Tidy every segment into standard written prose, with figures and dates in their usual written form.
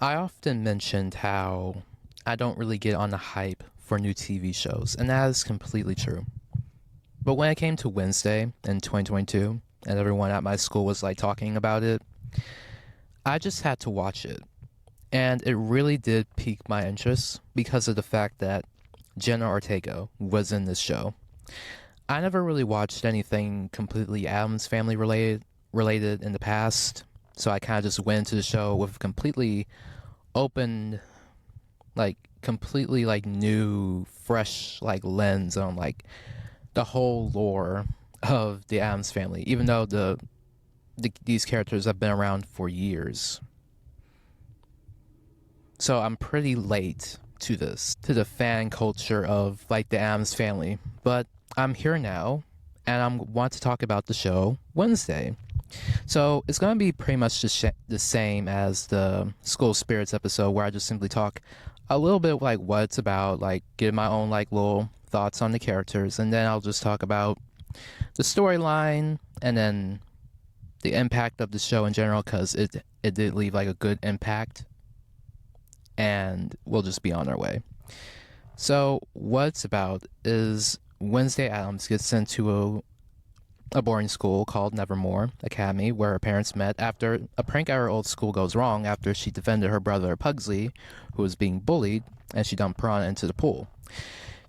I often mentioned how I don't really get on the hype for new TV shows, and that is completely true. But when it came to Wednesday in 2022, and everyone at my school was like talking about it, I just had to watch it. And it really did pique my interest because of the fact that Jenna Ortega was in this show. I never really watched anything completely Adams Family related in the past, so I kind of just went into the show with completely open, like completely like new, fresh like lens on like the whole lore of the Adams Family, even though these characters have been around for years. So I'm pretty late to the fan culture of like the Adams Family, but I'm here now, and I want to talk about the show Wednesday. So it's going to be pretty much the same as the School Spirits episode, where I just simply talk a little bit like what it's about, like give my own like little thoughts on the characters, and then I'll just talk about the storyline and then the impact of the show in general, because it did leave like a good impact, and we'll just be on our way. So what it's about is Wednesday Adams gets sent to a boarding school called Nevermore Academy, where her parents met after a prank at her old school goes wrong after she defended her brother Pugsley, who was being bullied, and she dumped Piranha into the pool.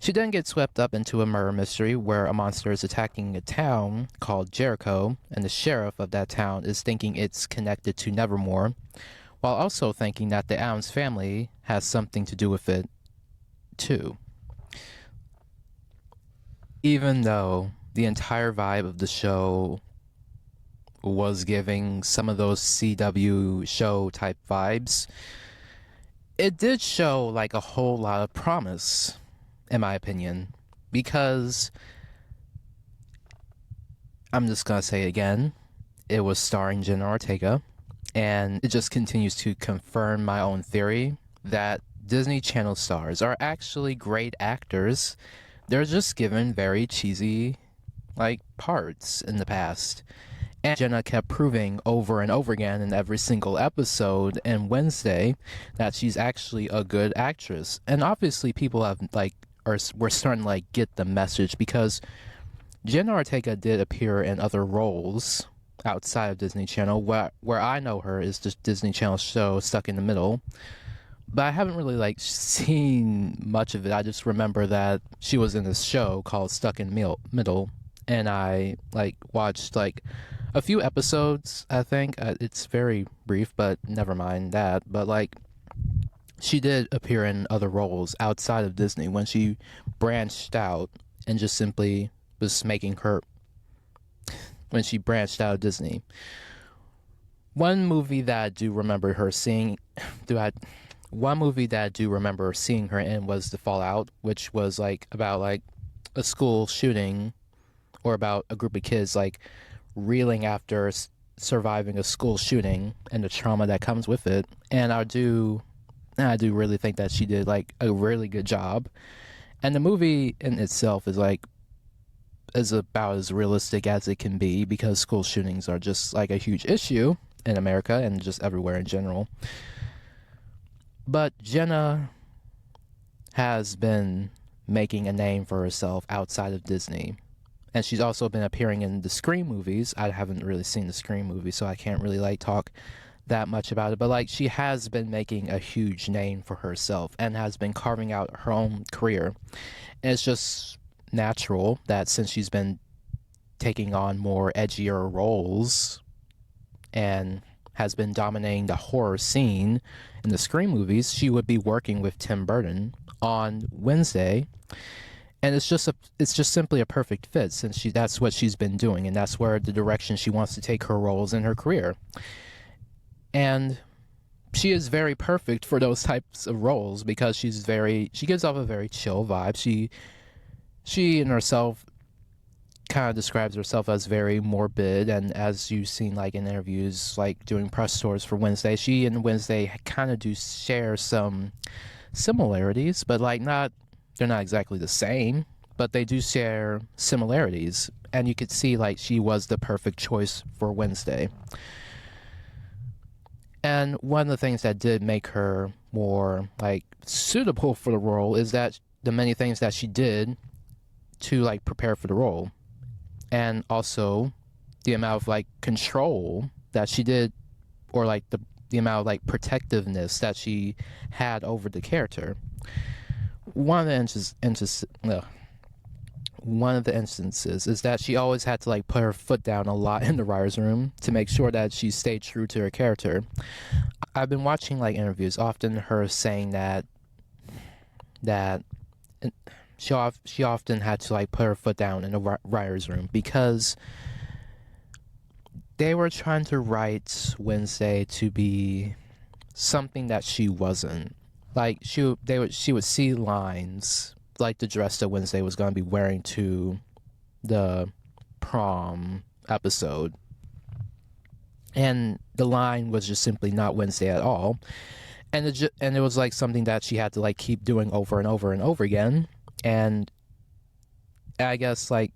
She then gets swept up into a murder mystery where a monster is attacking a town called Jericho, and the sheriff of that town is thinking it's connected to Nevermore, while also thinking that the Adams family has something to do with it, too. Even though the entire vibe of the show was giving some of those CW show type vibes, it did show like a whole lot of promise, in my opinion, because I'm just gonna say it again, it was starring Jenna Ortega, and it just continues to confirm my own theory that Disney Channel stars are actually great actors. They're just given very cheesy like parts in the past. And Jenna kept proving over and over again in every single episode and Wednesday that she's actually a good actress. And obviously people have like we're starting to like get the message, because Jenna Ortega did appear in other roles outside of Disney Channel. Where I know her is the Disney Channel show Stuck in the Middle, but I haven't really like seen much of it. I just remember that she was in this show called Stuck in the Middle, and I like watched like a few episodes. I think it's very brief, but never mind that. But like she did appear in other roles outside of Disney when she branched out and just simply was making her when she branched out of Disney. One movie that I do remember her seeing, do I? One movie that I do remember seeing her in was The Fallout, which was like about like a school shooting, or about a group of kids like reeling after surviving a school shooting and the trauma that comes with it. And I do really think that she did like a really good job. And the movie in itself is about as realistic as it can be, because school shootings are just like a huge issue in America and just everywhere in general. But Jenna has been making a name for herself outside of Disney. And she's also been appearing in the Scream movies. I haven't really seen the Scream movie, so I can't really like talk that much about it. But like she has been making a huge name for herself and has been carving out her own career. And it's just natural that since she's been taking on more edgier roles and has been dominating the horror scene in the Scream movies, she would be working with Tim Burton on Wednesday. And it's just simply a perfect fit, since that's what she's been doing, and that's where the direction she wants to take her roles in her career. And she is very perfect for those types of roles, because she gives off a very chill vibe. She in herself kind of describes herself as very morbid, and as you've seen like in interviews like doing press tours for Wednesday, she and Wednesday kind of do share some similarities, but like they're not exactly the same, but they do share similarities, and you could see like she was the perfect choice for Wednesday. And one of the things that did make her more like suitable for the role is that the many things that she did to like prepare for the role, and also the amount of like control that she did, or like the amount of like protectiveness that she had over the character. One of the one of the instances is that she always had to like put her foot down a lot in the writers' room to make sure that she stayed true to her character. I've been watching like interviews, often her saying that she often had to like put her foot down in the writers' room because they were trying to write Wednesday to be something that she wasn't. Like she would see lines like the dress that Wednesday was going to be wearing to the prom episode, and the line was just simply not Wednesday at all, and it was like something that she had to like keep doing over and over and over again. And I guess like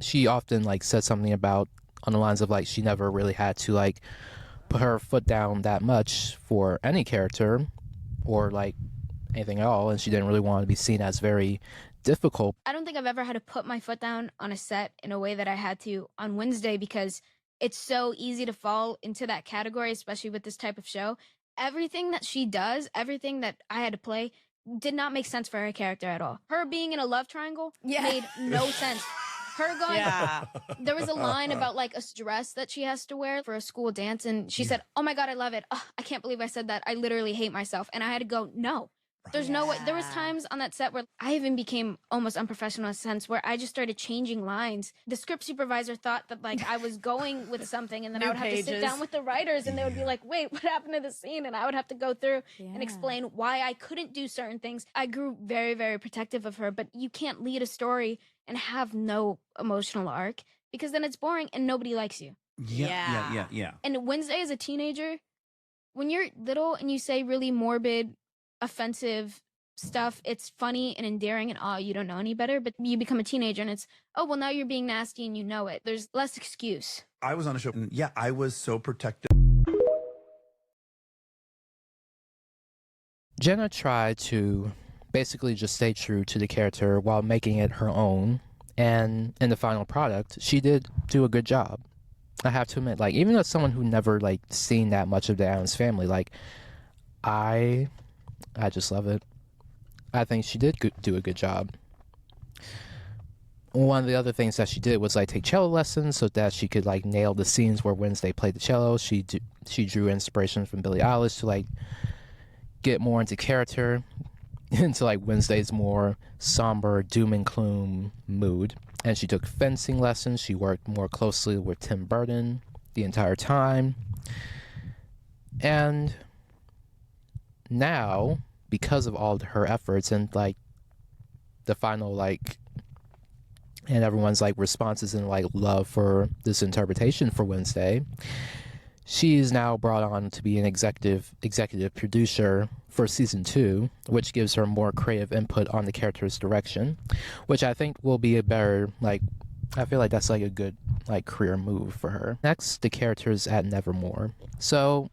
she often like said something about on the lines of like she never really had to like put her foot down that much for any character or like anything at all, and she didn't really want to be seen as very difficult. I don't think I've ever had to put my foot down on a set in a way that I had to on Wednesday, because it's so easy to fall into that category, especially with this type of show. Everything that she does, everything that I had to play, did not make sense for her character at all. Her being in a love triangle made no sense. Her going, there was a line about like a dress that she has to wear for a school dance, and she said, "Oh my God, I love it. Oh, I can't believe I said that. I literally hate myself." And I had to go, no. There's no way. There was times on that set where I even became almost unprofessional in a sense, where I just started changing lines. The script supervisor thought that like I was going with something, and then I would have to sit down with the writers, and they would be like, "Wait, what happened to the scene?" And I would have to go through and explain why I couldn't do certain things. I grew very, very protective of her, but you can't lead a story and have no emotional arc, because then it's boring and nobody likes you. Yeah. And Wednesday as a teenager, when you're little and you say really morbid, offensive stuff, it's funny and endearing and you don't know any better. But you become a teenager and it's, oh, well, now you're being nasty and you know it. There's less excuse. I was on a show and I was so protective. Jenna tried to basically just stay true to the character while making it her own, and in the final product, she did do a good job. I have to admit, like, even as someone who never like seen that much of the Addams Family, like, I just love it. I think she did do a good job. One of the other things that she did was like take cello lessons so that she could like nail the scenes where Wednesday played the cello. She drew inspiration from Billie Eilish to like get more into character, into like Wednesday's more somber doom and gloom mood. And she took fencing lessons. She worked more closely with Tim Burton the entire time. And now, because of all her efforts and like the final like and everyone's like responses and like love for this interpretation for Wednesday, she's now brought on to be an executive producer for season 2, which gives her more creative input on the character's direction, which I think will be a better like, I feel like that's like a good like career move for her. Next, the characters at Nevermore. So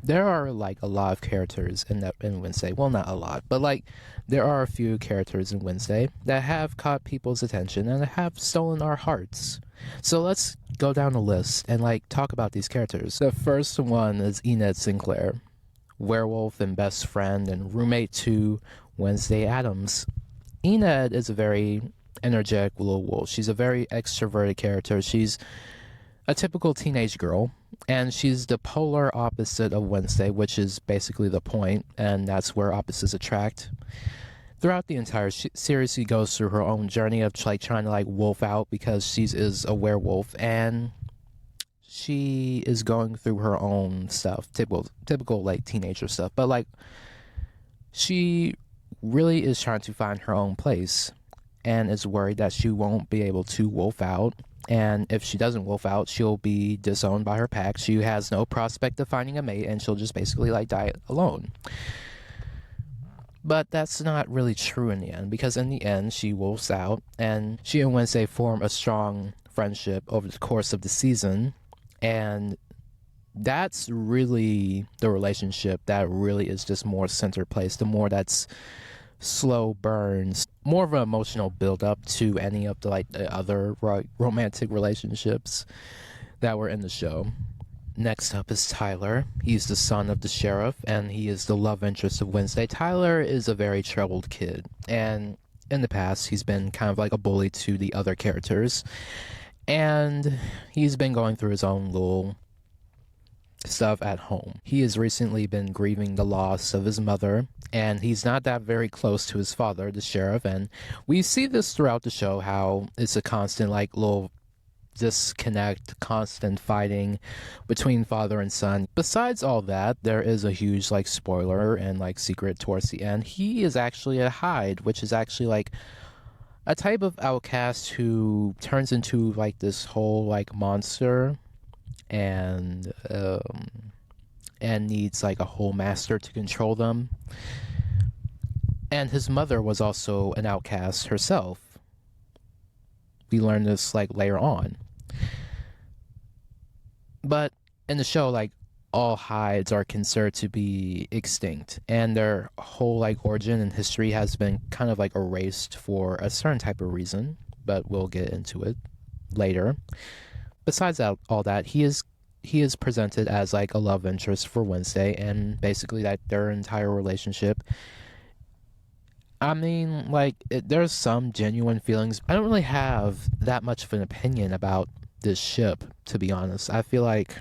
there are like a lot of characters in Wednesday. Well, not a lot, but like there are a few characters in Wednesday that have caught people's attention and have stolen our hearts. So let's go down the list and like talk about these characters. The first one is Enid Sinclair, werewolf and best friend and roommate to Wednesday Addams. Enid is a very energetic little wolf. She's a very extroverted character. She's a typical teenage girl, and she's the polar opposite of Wednesday, which is basically the point, and that's where opposites attract. Throughout the entire series, she goes through her own journey of like trying to like wolf out because she is a werewolf, and she is going through her own stuff, typical like teenager stuff. But like, she really is trying to find her own place, and is worried that she won't be able to wolf out. And if she doesn't wolf out, she'll be disowned by her pack. She has no prospect of finding a mate, and she'll just basically like die alone. But that's not really true in the end, because in the end, she wolfs out, and she and Wednesday form a strong friendship over the course of the season. And that's really the relationship that really is just more center place. The more that's slow burns, more of an emotional build up to any of the like the other romantic relationships that were in the show. Next up is Tyler. He's the son of the sheriff, and he is the love interest of Wednesday. Tyler is a very troubled kid, and in the past, he's been kind of like a bully to the other characters, and he's been going through his own little stuff at home. He has recently been grieving the loss of his mother, and he's not that very close to his father, the sheriff, and we see this throughout the show, how it's a constant like little disconnect, constant fighting between father and son. Besides all that, there is a huge like spoiler and like secret towards the end. He is actually a Hyde, which is actually like a type of outcast who turns into like this whole like monster and needs like a whole master to control them. And his mother was also an outcast herself. We learn this like later on. But in the show, like, all Hydes are considered to be extinct, and their whole like origin and history has been kind of like erased for a certain type of reason, but we'll get into it later. Besides that, all that, he is presented as like a love interest for Wednesday, and basically that their entire relationship, I mean, like, there's some genuine feelings. I don't really have that much of an opinion about this ship, to be honest. I feel like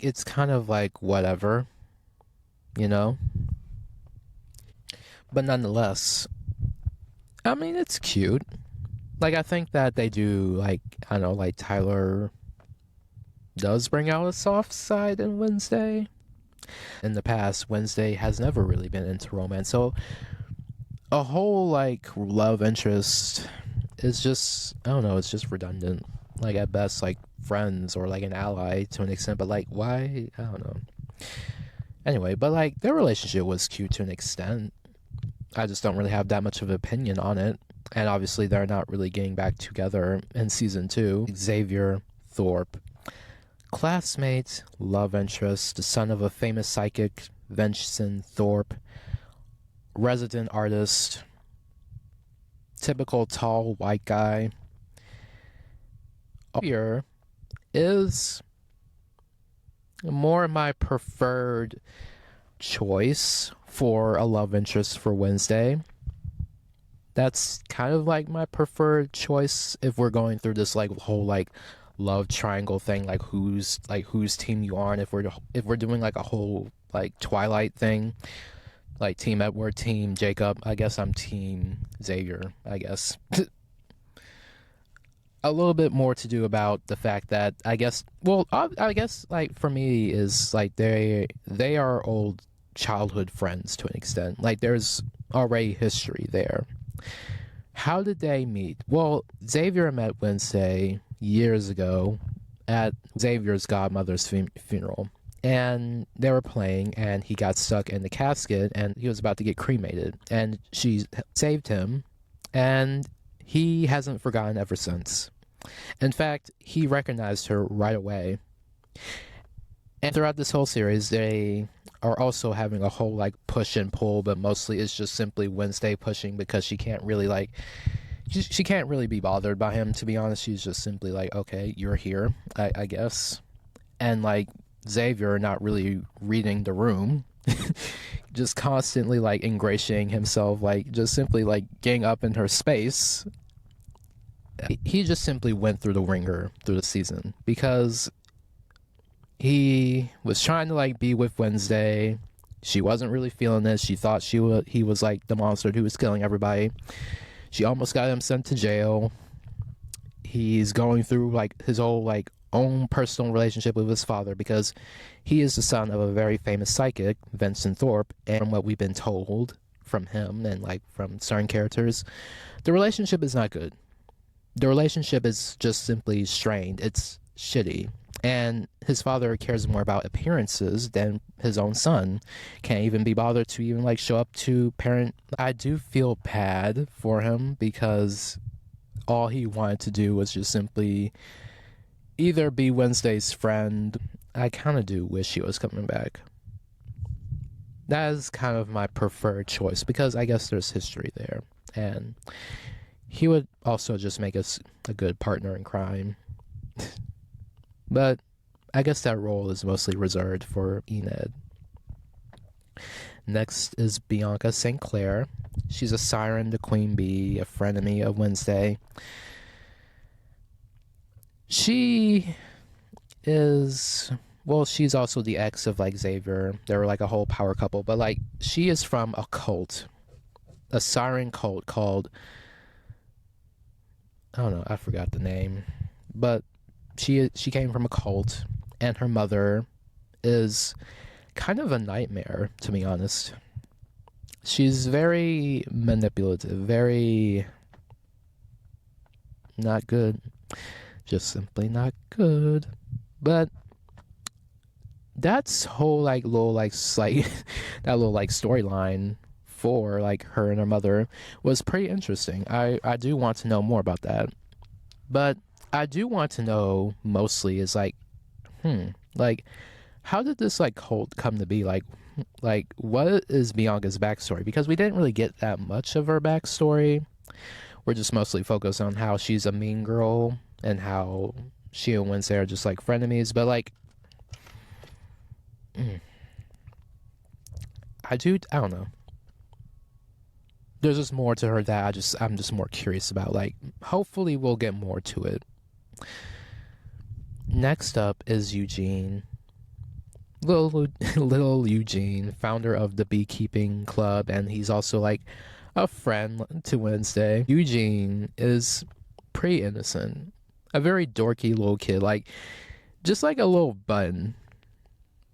it's kind of like whatever, you know? But nonetheless, I mean, it's cute. Like, I think that they do, like, I don't know, like, Tyler does bring out a soft side in Wednesday. In the past, Wednesday has never really been into romance, so a whole, like, love interest is just, I don't know, it's just redundant. Like, at best, like, friends or, like, an ally to an extent, but, like, why? I don't know. Anyway, but, like, their relationship was cute to an extent. I just don't really have that much of an opinion on it. And obviously, they're not really getting back together in season 2. Xavier Thorpe, classmate, love interest, the son of a famous psychic, Vincent Thorpe, resident artist, typical tall white guy. Here is more my preferred choice for a love interest for Wednesday. That's kind of like my preferred choice if we're going through this like whole like love triangle thing, like whose team you are, and if we're doing like a whole like Twilight thing, like Team Edward, Team Jacob. I guess I'm Team Xavier, I guess. A little bit more to do about the fact that I guess like for me is like they are old childhood friends to an extent. Like there's already history there. How did they meet? Well, Xavier met Wednesday years ago at Xavier's godmother's funeral. And they were playing, and he got stuck in the casket, and he was about to get cremated. And she saved him, and he hasn't forgotten ever since. In fact, he recognized her right away. And throughout this whole series, they are also having a whole like push and pull, but mostly it's just simply Wednesday pushing because she can't really like she can't really be bothered by him, to be honest. She's just simply like, okay, you're here, I guess. And like Xavier not really reading the room, just constantly like ingratiating himself, like just simply like getting up in her space. He just simply went through the ringer through the season because he was trying to like be with Wednesday. She wasn't really feeling this. She thought he was like the monster who was killing everybody. She almost got him sent to jail. He's going through like his whole like own personal relationship with his father because he is the son of a very famous psychic, Vincent Thorpe. And from what we've been told from him and like from certain characters, the relationship is not good. The relationship is just simply strained. It's shitty. And his father cares more about appearances than his own son. Can't even be bothered to even like show up to parent. I do feel bad for him because all he wanted to do was just simply either be Wednesday's friend. I kind of do wish he was coming back. That is kind of my preferred choice because I guess there's history there. And he would also just make us a good partner in crime. But I guess that role is mostly reserved for Enid. Next is Bianca St. Clair. She's a siren to Queen Bee, a frenemy of Wednesday. She is... Well, she's also the ex of, like, Xavier. They were, like, a whole power couple. But, like, she is from a cult. A siren cult called... I don't know. I forgot the name. But she came from a cult. And her mother is kind of a nightmare, to be honest. She's very manipulative. Very... not good. Just simply not good. But... that's whole like little like that little like storyline for like her and her mother was pretty interesting. I do want to know more about that, but I do want to know mostly is like like how did this like cult come to be? Like what is Bianca's backstory? Because we didn't really get that much of her backstory. We're just mostly focused on how she's a mean girl and how she and Wednesday are just like frenemies, but like I don't know. There's just more to her that I'm just more curious about. Like, hopefully we'll get more to it. Next up is Eugene. Little Eugene, founder of the Beekeeping Club, and he's also like a friend to Wednesday. Eugene is pretty innocent. A very dorky little kid, like just like a little button.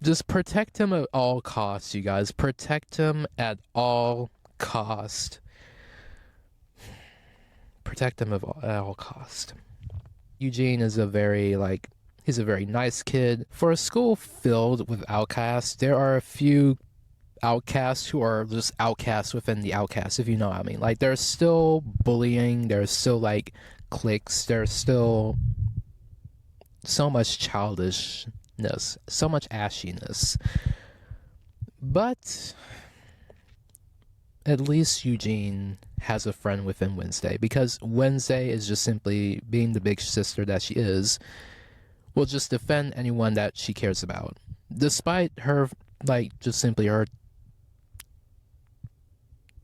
Just protect him at all costs, you guys. Protect him at all cost. Protect him at all cost. Eugene is he's a very nice kid. For a school filled with outcasts, there are a few outcasts who are just outcasts within the outcasts, if you know what I mean. Like, there's still bullying, there's still, like, cliques, there's still so much childishness, so much ashiness. But at least Eugene has a friend within Wednesday, because Wednesday is just simply, being the big sister that she is, will just defend anyone that she cares about. Despite her, like, just simply her,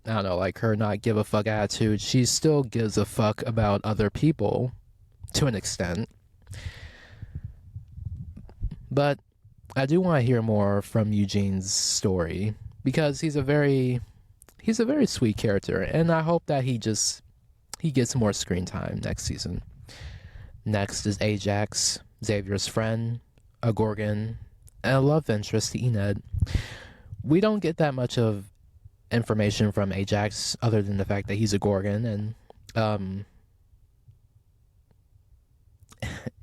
I don't know, like, her not give a fuck attitude, she still gives a fuck about other people, to an extent. But I do want to hear more from Eugene's story, because he's a very sweet character, and I hope that he gets more screen time next season. Next is Ajax, Xavier's friend, a Gorgon, and a love interest to Enid. We don't get that much of information from Ajax other than the fact that he's a Gorgon,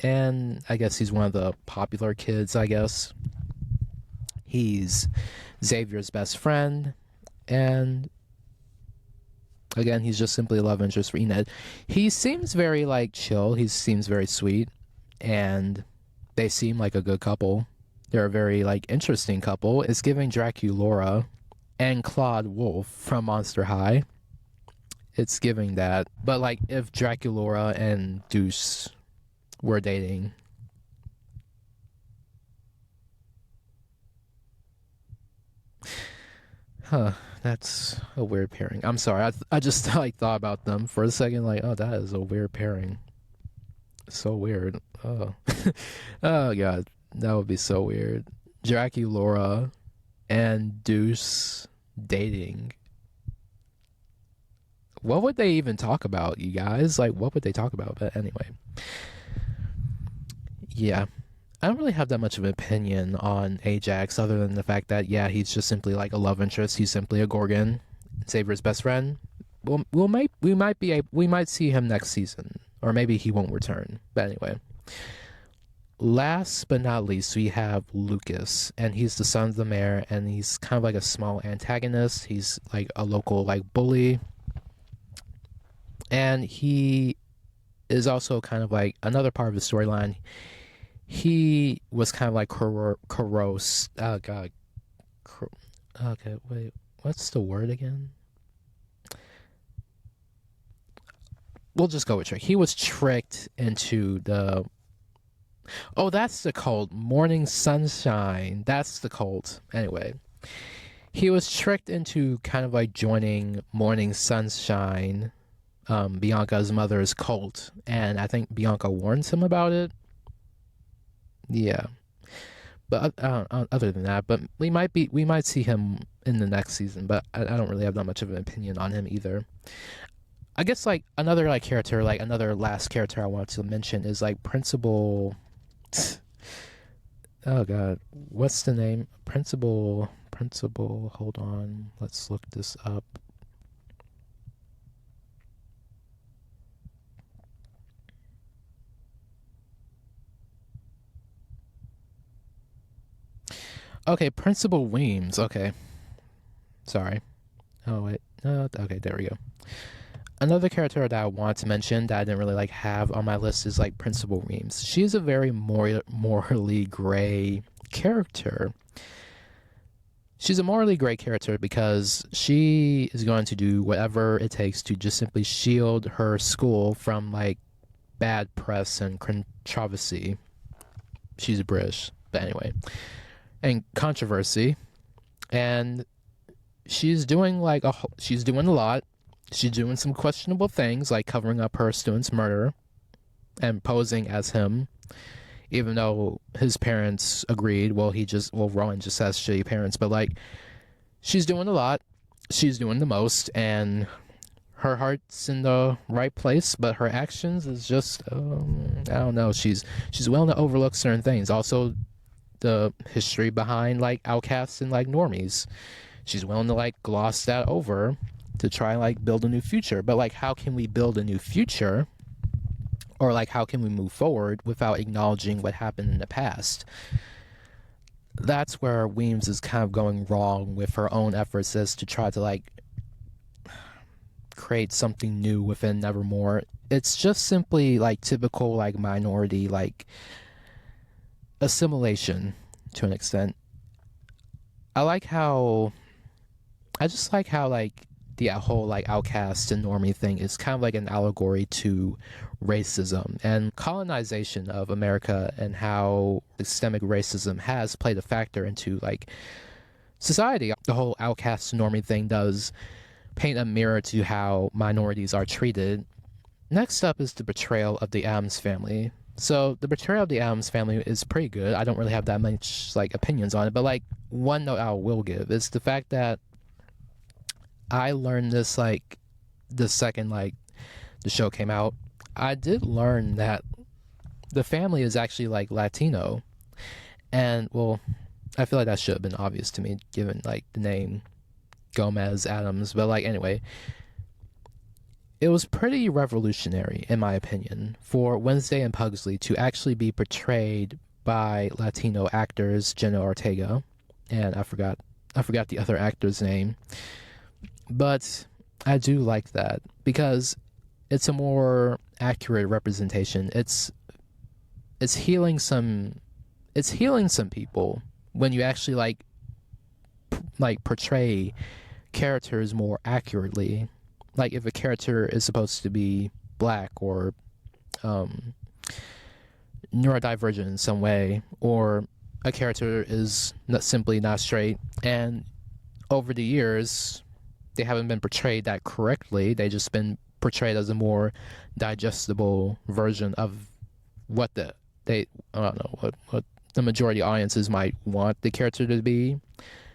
and I guess he's one of the popular kids, I guess. He's Xavier's best friend, and again, he's just simply a love interest for Enid. He seems very, like, chill. He seems very sweet, and they seem like a good couple. They're a very, like, interesting couple. It's giving Draculaura and Claude Wolf from Monster High. It's giving that. But, like, if Draculaura and Deuce were dating, that's a weird pairing. I'm sorry, I just like thought about them for a second, like, oh, that is a weird pairing. So weird. Oh. Oh god, that would be so weird. Draculaura and Deuce dating. What would they even talk about, you guys? Like, what would they talk about? But anyway. Yeah. I don't really have that much of an opinion on Ajax, other than the fact that, yeah, he's just simply like a love interest. He's simply a Gorgon, Xavier's best friend. We might see him next season, or maybe he won't return. But anyway, last but not least, we have Lucas, and he's the son of the mayor, and he's kind of like a small antagonist. He's like a local like bully, and he is also kind of like another part of the storyline. he was kind of like corrosive. Oh god. Okay, wait. What's the word again? We'll just go with trick. He was tricked into the. Oh, that's the cult. Morning Sunshine. That's the cult. Anyway, he was tricked into kind of like joining Morning Sunshine, Bianca's mother's cult, and I think Bianca warns him about it. Yeah, but other than that, but we might see him in the next season, but I don't really have that much of an opinion on him either. I guess like another like character, like another last character I wanted to mention is like Principal. Oh god, what's the name? Principal. Hold on, let's look this up. Okay, Principal Weems. Okay, sorry. Oh wait. Okay, there we go. Another character that I want to mention that I didn't really like have on my list is like Principal Weems. She's a very morally gray character. She's a morally gray character because she is going to do whatever it takes to just simply shield her school from like bad press and controversy. She's British, but anyway, and controversy, and she's doing a lot. She's doing some questionable things, like covering up her student's murder and posing as him, even though his parents agreed. Well, Rowan just has shitty parents, but like, she's doing a lot. She's doing the most, and her heart's in the right place, but her actions is just, I don't know. She's willing to overlook certain things. Also, the history behind like outcasts and like normies. She's willing to like gloss that over to try and like build a new future. But like, how can we build a new future, or like how can we move forward without acknowledging what happened in the past? That's where Weems is kind of going wrong with her own efforts, as to try to like create something new within Nevermore. It's just simply like typical like minority like assimilation to an extent. I just like how like the whole like outcast and normie thing is kind of like an allegory to racism and colonization of America, and how systemic racism has played a factor into like society. The whole outcast and normie thing does paint a mirror to how minorities are treated. Next up is the betrayal of the Addams family. So the betrayal of the Addams family is pretty good. I don't really have that much like opinions on it, but like one note I will give is the fact that I learned this like the second like the show came out. I did learn that the family is actually like Latino, and well, I feel like that should have been obvious to me given like the name Gomez Addams, but like anyway, it was pretty revolutionary in my opinion for Wednesday and Pugsley to actually be portrayed by Latino actors, Jenna Ortega, and I forgot the other actor's name. But I do like that because it's a more accurate representation. It's healing some people when you actually like portray characters more accurately. Like if a character is supposed to be black or neurodivergent in some way, or a character is simply not straight, and over the years they haven't been portrayed that correctly. They just been portrayed as a more digestible version of what I don't know what the majority audiences might want the character to be.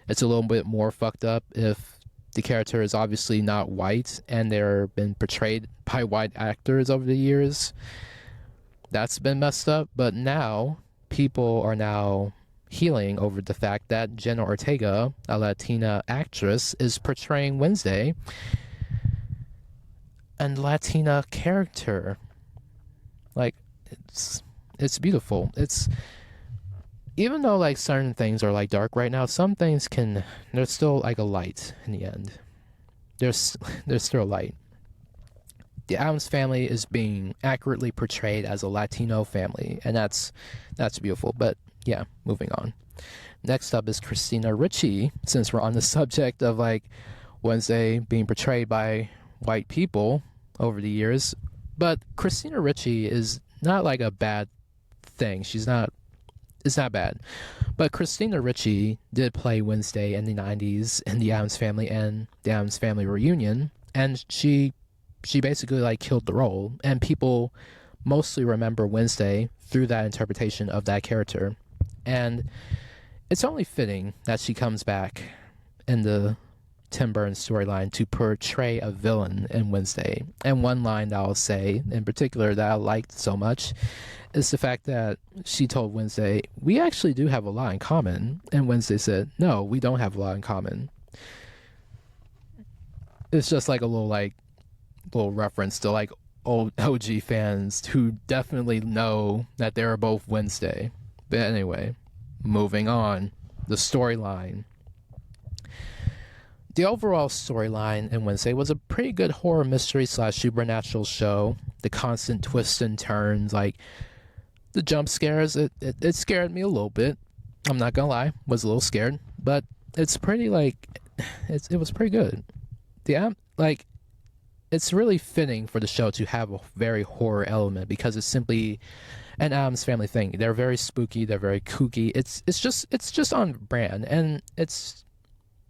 It's a little bit more fucked up if the character is obviously not white and they're been portrayed by white actors over the years. That's been messed up, but now people are now healing over the fact that Jenna Ortega, a Latina actress, is portraying Wednesday, and Latina character. Like, it's beautiful. It's, even though like certain things are like dark right now, some things there's still like a light in the end. There's still light. the Adams family is being accurately portrayed as a Latino family, and that's beautiful. But yeah, moving on. Next up is Christina Ricci, since we're on the subject of like Wednesday being portrayed by white people over the years. But Christina Ricci is not like a bad thing. It's not bad. But Christina Ricci did play Wednesday in the 90s in the Addams Family and the Addams Family Reunion, and she basically like killed the role, and people mostly remember Wednesday through that interpretation of that character. And it's only fitting that she comes back in the Tim Burton storyline to portray a villain in Wednesday. And one line that I'll say in particular that I liked so much is the fact that she told Wednesday, "We actually do have a lot in common." And Wednesday said, "No, we don't have a lot in common." It's just like a little reference to like old OG fans who definitely know that they are both Wednesday. But anyway, moving on. The storyline. The overall storyline in Wednesday was a pretty good horror mystery / supernatural show. The constant twists and turns, like the jump scares, it scared me a little bit. I'm not gonna lie, was a little scared, but it's pretty it was pretty good. It's really fitting for the show to have a very horror element because it's simply an Addams Family thing. They're very spooky, they're very kooky. It's just on brand, and it's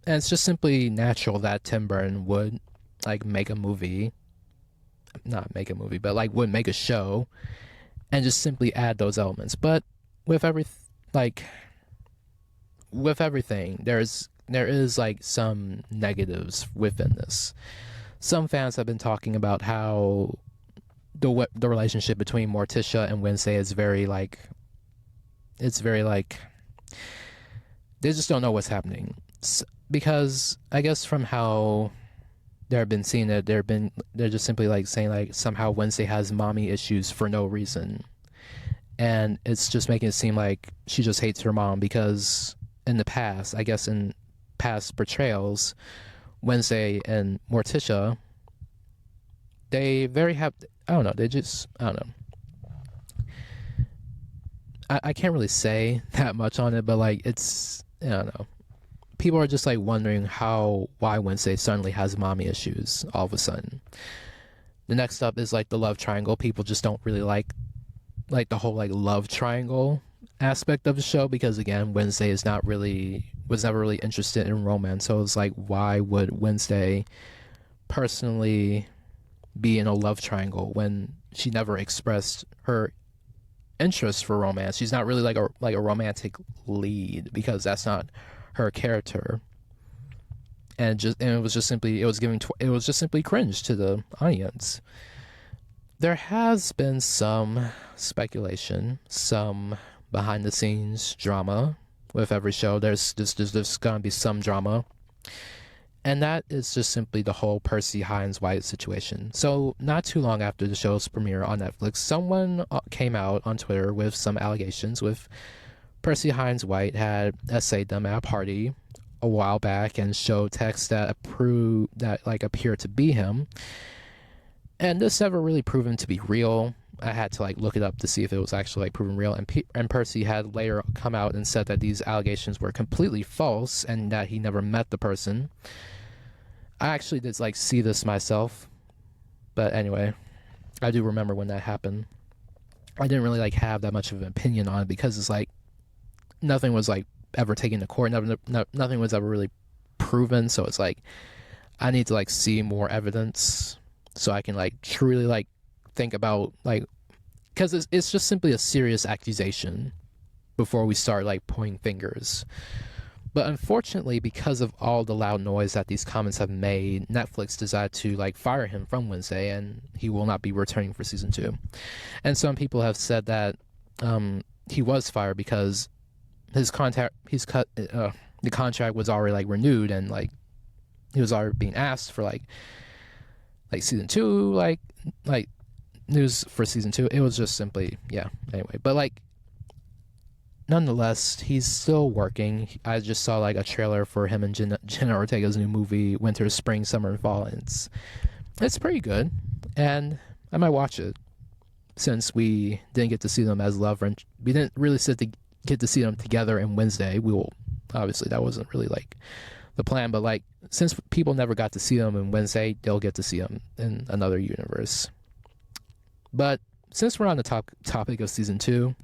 just simply natural that Tim Burton would like make a movie, not make a movie, but like would make a show and just simply add those elements. But with everything, there is like some negatives within this. Some fans have been talking about how the relationship between Morticia and Wednesday is very like they just don't know what's happening. Because I guess from how they've been seeing it, they're just simply like saying like somehow Wednesday has mommy issues for no reason, and it's just making it seem like she just hates her mom because in the past, I guess in past portrayals, Wednesday and Morticia, I don't know. I can't really say that much on it, but like I don't know. People are just like wondering why Wednesday suddenly has mommy issues all of a sudden. The next up is like the love triangle. People just don't really like the whole like love triangle aspect of the show because again, Wednesday was never really interested in romance. So it's like, why would Wednesday personally be in a love triangle when she never expressed her interest for romance? She's not really like a romantic lead because that's not her character, and it was just simply cringe to the audience. There has been some speculation, some behind the scenes drama with every show. There's gonna be some drama, and that is just simply the whole Percy Hines White situation. So not too long after the show's premiere on Netflix, someone came out on Twitter with some allegations with Percy Hines White had essayed them at a party a while back and showed texts that appeared to be him. And this never really proven to be real. I had to like look it up to see if it was actually like proven real. And Percy had later come out and said that these allegations were completely false and that he never met the person. I actually did like see this myself, but anyway, I do remember when that happened. I didn't really like have that much of an opinion on it because it's like nothing was like ever taken to court. Nothing was ever really proven. So it's like I need to like see more evidence so I can like truly like think about like, because it's just simply a serious accusation before we start like pointing fingers. But unfortunately, because of all the loud noise that these comments have made, Netflix decided to like fire him from Wednesday, and he will not be returning for season 2. And some people have said that he was fired because the contract was already like renewed, and like he was already being asked for like season 2, like news for season 2. It was just simply, yeah, anyway. But like nonetheless, he's still working. I just saw like a trailer for him and Jenna Ortega's new movie Winter, Spring, Summer, and Fall, and it's pretty good. and I might watch it since we didn't get to see them as love and we didn't really get to see them together in Wednesday. We will obviously that wasn't really like the plan, but like since people never got to see them in Wednesday, they'll get to see them in another universe. But since we're on the topic of season 2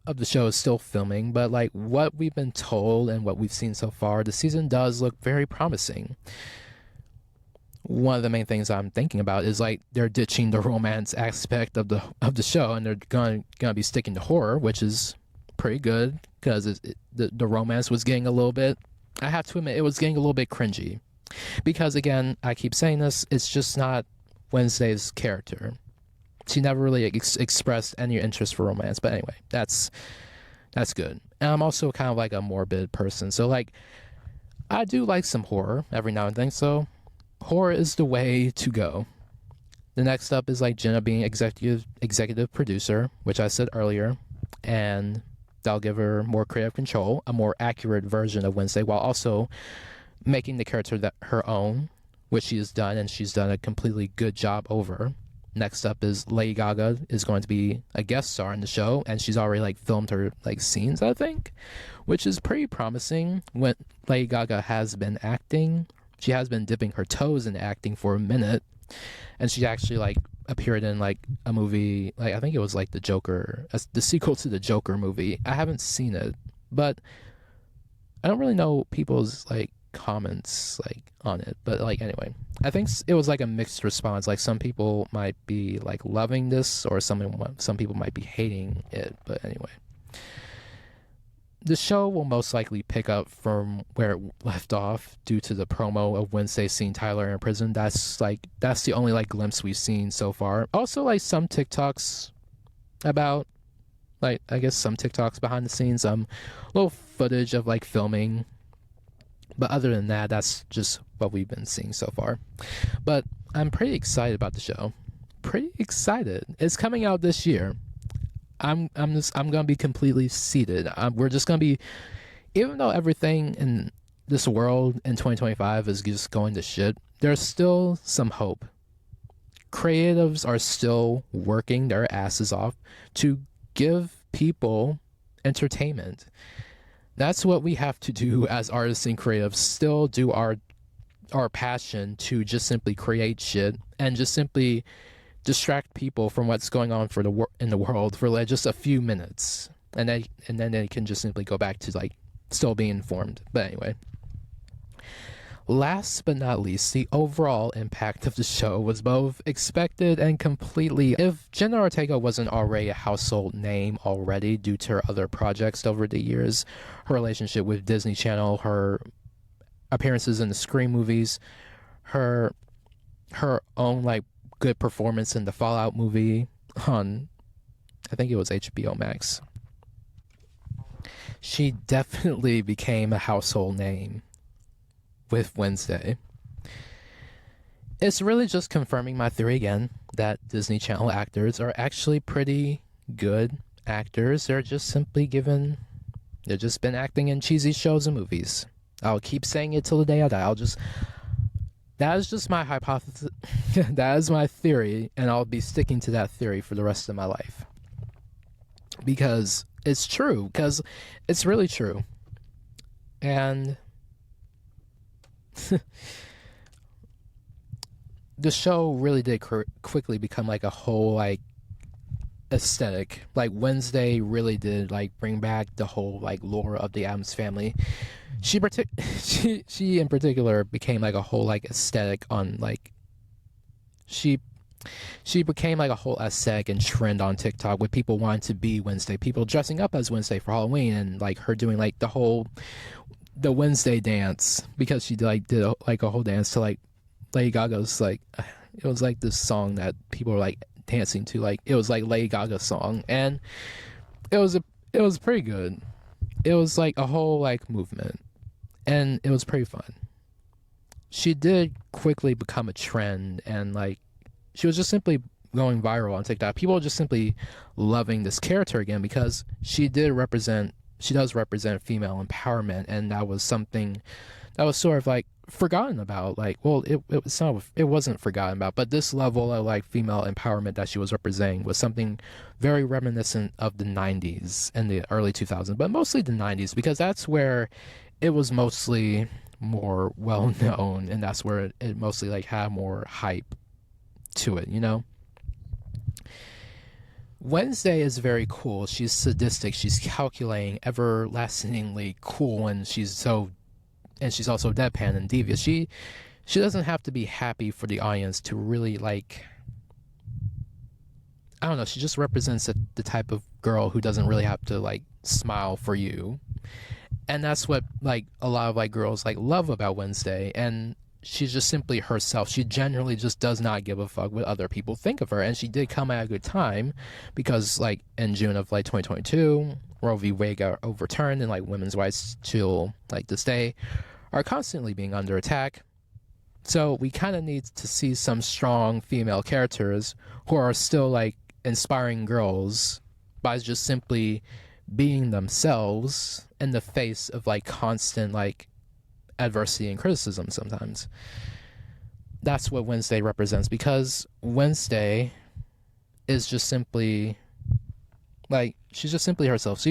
of the show is still filming, but like what we've been told and what we've seen so far, the season does look very promising. One of the main things I'm thinking about is like they're ditching the romance aspect of the show, and they're gonna be sticking to horror, which is pretty good because the romance was getting a little bit. I have to admit, it was getting a little bit cringy because again, I keep saying this, it's just not Wednesday's character. She never really expressed any interest for romance, but anyway, that's good. And I'm also kind of like a morbid person, so like I do like some horror every now and then, so horror is the way to go. The next up is like Jenna being executive producer, which I said earlier, and that'll give her more creative control, a more accurate version of Wednesday, while also making the character her own, which she has done, and she's done a completely good job over. Next up is Lady Gaga is going to be a guest star in the show, and she's already like filmed her like scenes, I think, which is pretty promising. When Lady Gaga has been acting, she has been dipping her toes in acting for a minute, and she actually like appeared in like a movie, like I think it was like the Joker, the sequel to the Joker movie. I haven't seen it, but I don't really know people's like comments like on it, but like anyway, I think it was like a mixed response. Like some people might be like loving this, or some people might be hating it, but anyway, the show will most likely pick up from where it left off due to the promo of Wednesday seeing Tyler in prison. That's the only like glimpse we've seen so far. Also like some TikToks about like, I guess some TikToks behind the scenes, little footage of like filming. But other than that, that's just what we've been seeing so far. But I'm pretty excited about the show. Pretty excited. It's coming out this year. I'm gonna be completely seated. We're just gonna be, even though everything in this world in 2025 is just going to shit, there's still some hope. Creatives are still working their asses off to give people entertainment. That's what we have to do as artists and creatives. Still do our passion to just simply create shit and just simply distract people from what's going on in the world for like just a few minutes, and then they can just simply go back to like still being informed. But anyway, last but not least, the overall impact of the show was both expected and completely. If Jenna Ortega wasn't already a household name already due to her other projects over the years, her relationship with Disney Channel, her appearances in the Scream movies, her own like good performance in the Fallout movie on, I think it was HBO Max, she definitely became a household name with Wednesday. It's really just confirming my theory again that Disney Channel actors are actually pretty good actors. They're just been acting in cheesy shows and movies. I'll keep saying it till the day I die. That is just my hypothesis. That is my theory, and I'll be sticking to that theory for the rest of my life. Because it's true. Because it's really true. And the show really did quickly become like a whole like aesthetic. Like Wednesday really did like bring back the whole like lore of the Addams Family. She in particular became like a whole like aesthetic on like she became like a whole aesthetic and trend on TikTok with people wanting to be Wednesday, people dressing up as Wednesday for Halloween, and like her doing like the Wednesday dance, because she like did a whole dance to like Lady Gaga's like, it was like this song that people were like dancing to, like it was like Lady Gaga's song, and it was pretty good. It was like a whole like movement, and it was pretty fun. She did quickly become a trend, and like she was just simply going viral on TikTok. People were just simply loving this character again because she does represent female empowerment, and that was something that was sort of like forgotten about. Like, well, it wasn't forgotten about, but this level of like female empowerment that she was representing was something very reminiscent of the 90s and the early 2000s, but mostly the 90s, because that's where it was mostly more well known, and that's where it mostly like had more hype to it, you know. Wednesday is very cool. She's sadistic, she's calculating, everlastingly cool, and she's also deadpan and devious. She doesn't have to be happy for the audience to really like, I don't know, she just represents the type of girl who doesn't really have to like smile for you. And that's what like a lot of like girls like love about Wednesday. And she's just simply herself. She genuinely just does not give a fuck what other people think of her. And she did come at a good time, because like in June of like 2022, Roe v. Wade got overturned, and like women's rights till like this day are constantly being under attack. So we kind of need to see some strong female characters who are still like inspiring girls by just simply being themselves in the face of like constant like adversity and criticism sometimes. That's what Wednesday represents, because Wednesday is just simply like, she's just simply herself.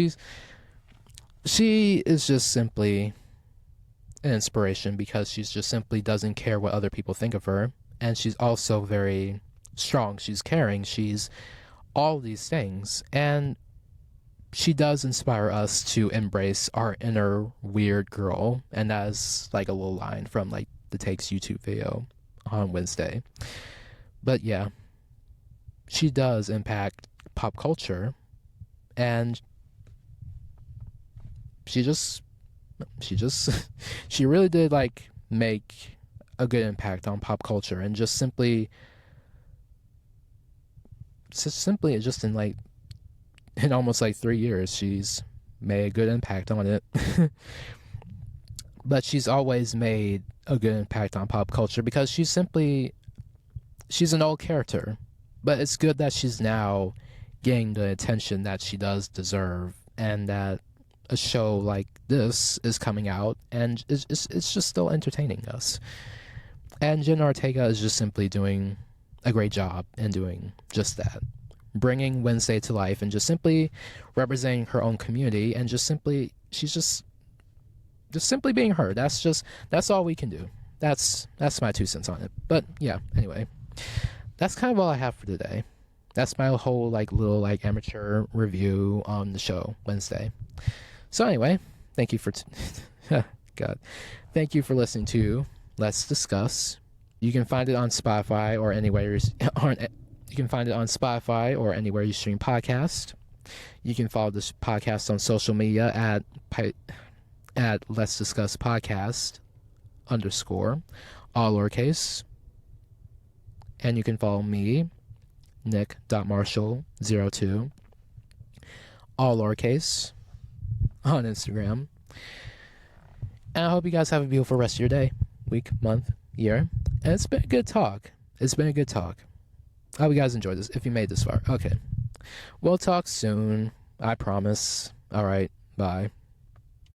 She is just simply an inspiration, because she's just simply doesn't care what other people think of her. And she's also very strong, she's caring, she's all these things. And she does inspire us to embrace our inner weird girl. And that is like a little line from like the Takes YouTube video on Wednesday. But yeah, she does impact pop culture, and she really did like make a good impact on pop culture. And just simply just in almost like 3 years, she's made a good impact on it. But she's always made a good impact on pop culture, because she's an old character. But it's good that she's now getting the attention that she does deserve, and that a show like this is coming out, and it's just still entertaining us. And Jenna Ortega is just simply doing a great job in doing just that, bringing Wednesday to life and just simply representing her own community, and she's just simply being her. That's all we can do. That's my 2 cents on it. But yeah, anyway, that's kind of all I have for today. That's my whole like little like amateur review on the show Wednesday. So anyway, thank you for thank you for listening to Let's Discuss. You can find it on Spotify or anywhere you can find it on Spotify or anywhere you stream podcasts. You can follow this podcast on social media at Let's Discuss Podcast _ all lowercase. And you can follow me, Nick.Marshall02, all lowercase, on Instagram. And I hope you guys have a beautiful rest of your day, week, month, year. And it's been a good talk. I hope you guys enjoyed this, if you made this far. Okay. We'll talk soon. I promise. All right. Bye.